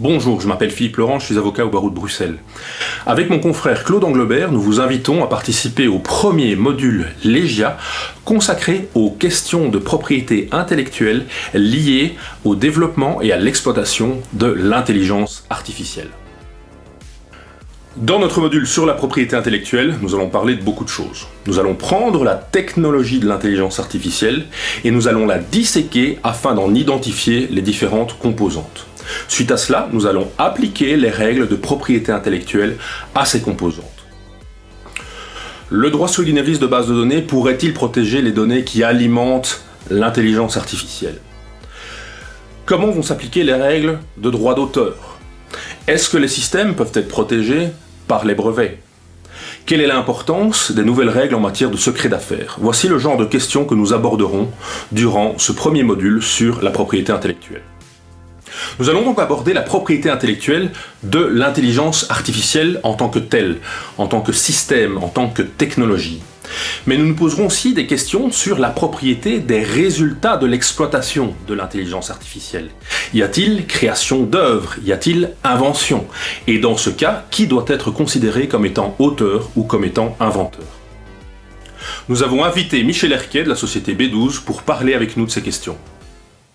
Bonjour, je m'appelle Philippe Laurent, je suis avocat au barreau de Bruxelles. Avec mon confrère Claude Anglebert, nous vous invitons à participer au premier module Legia consacré aux questions de propriété intellectuelle liées au développement et à l'exploitation de l'intelligence artificielle. Dans notre module sur la propriété intellectuelle, nous allons parler de beaucoup de choses. Nous allons prendre la technologie de l'intelligence artificielle et nous allons la disséquer afin d'en identifier les différentes composantes. Suite à cela, nous allons appliquer les règles de propriété intellectuelle à ces composantes. Le droit sui generis de base de données pourrait-il protéger les données qui alimentent l'intelligence artificielle? Comment vont s'appliquer les règles de droit d'auteur? Est-ce que les systèmes peuvent être protégés par les brevets? Quelle est l'importance des nouvelles règles en matière de secret d'affaires? Voici le genre de questions que nous aborderons durant ce premier module sur la propriété intellectuelle. Nous allons donc aborder la propriété intellectuelle de l'intelligence artificielle en tant que telle, en tant que système, en tant que technologie. Mais nous nous poserons aussi des questions sur la propriété des résultats de l'exploitation de l'intelligence artificielle. Y a-t-il création d'œuvres? Y a-t-il invention? Et dans ce cas, qui doit être considéré comme étant auteur ou comme étant inventeur? Nous avons invité Michel Herquet de la société B12 pour parler avec nous de ces questions.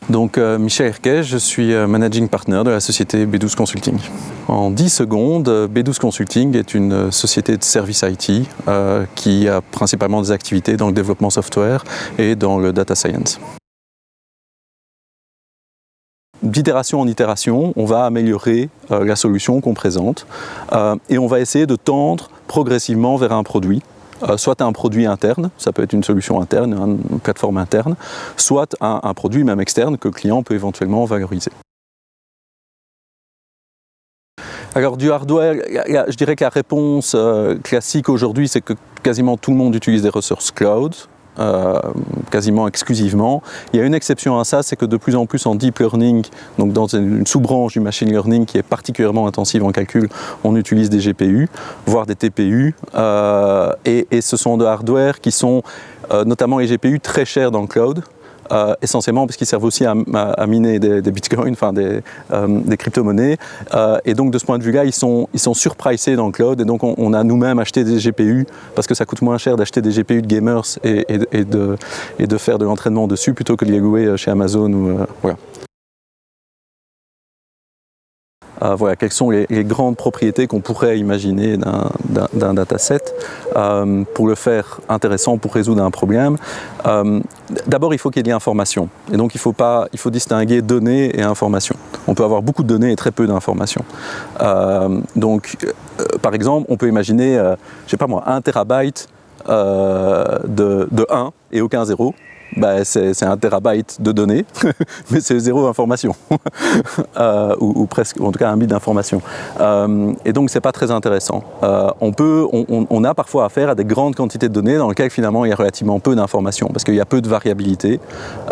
Donc Michel Herquet, je suis Managing Partner de la société B12 Consulting. En 10 secondes, B12 Consulting est une société de services IT qui a principalement des activités dans le développement software et dans le data science. D'itération en itération, on va améliorer la solution qu'on présente et on va essayer de tendre progressivement vers un produit. Soit un produit interne, ça peut être une solution interne, une plateforme interne, soit un produit même externe que le client peut éventuellement valoriser. Alors du hardware, je dirais que la réponse classique aujourd'hui, c'est que quasiment tout le monde utilise des ressources cloud, quasiment exclusivement. Il y a une exception à ça, c'est que de plus en plus en deep learning, donc dans une sous-branche du machine learning qui est particulièrement intensive en calcul, on utilise des GPU, voire des TPU, et ce sont des hardware qui sont, notamment les GPU, très chers dans le cloud. Essentiellement parce qu'ils servent aussi à miner des bitcoins, enfin des crypto-monnaies. Et donc de ce point de vue-là, ils sont surpricés dans le cloud. Et donc on a nous-mêmes acheté des GPU parce que ça coûte moins cher d'acheter des GPU de gamers et de faire de l'entraînement dessus plutôt que de les louer chez Amazon. Voilà. Voilà, quelles sont les grandes propriétés qu'on pourrait imaginer d'un dataset pour le faire intéressant, pour résoudre un problème. D'abord, il faut qu'il y ait de l'information. Et donc, il faut distinguer données et informations. On peut avoir beaucoup de données et très peu d'informations. Par exemple, on peut imaginer, je sais pas moi, 1 terabyte de 1 et aucun 0. C'est 1 terabyte de données, mais c'est 0 information, ou presque, en tout cas 1 bit d'information. Et donc c'est pas très intéressant. On a parfois affaire à des grandes quantités de données dans lesquelles finalement il y a relativement peu d'informations, parce qu'il y a peu de variabilité,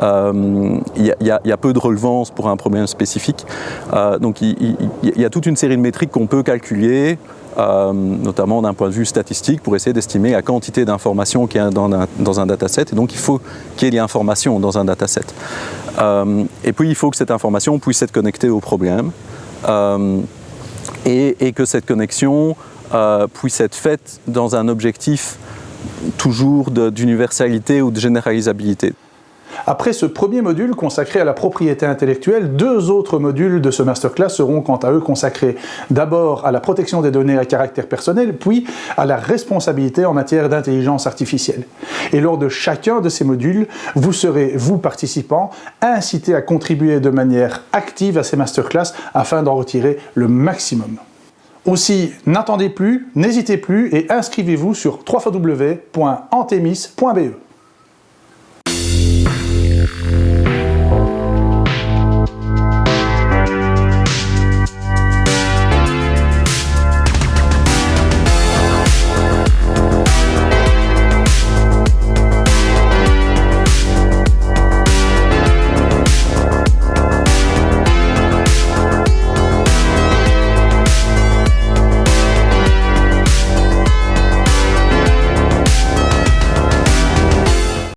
il y a peu de relevance pour un problème spécifique. Donc il y a toute une série de métriques qu'on peut calculer, notamment d'un point de vue statistique, pour essayer d'estimer la quantité d'informations qu'il y a dans un dataset. Et donc il faut qu'il y ait de l'information dans un dataset. Et puis il faut que cette information puisse être connectée au problème et que cette connexion puisse être faite dans un objectif toujours d'universalité ou de généralisabilité. Après ce premier module consacré à la propriété intellectuelle, 2 autres modules de ce masterclass seront quant à eux consacrés d'abord à la protection des données à caractère personnel, puis à la responsabilité en matière d'intelligence artificielle. Et lors de chacun de ces modules, vous serez, vous participants, incités à contribuer de manière active à ces masterclass afin d'en retirer le maximum. Aussi, n'attendez plus, n'hésitez plus et inscrivez-vous sur www.antemis.be.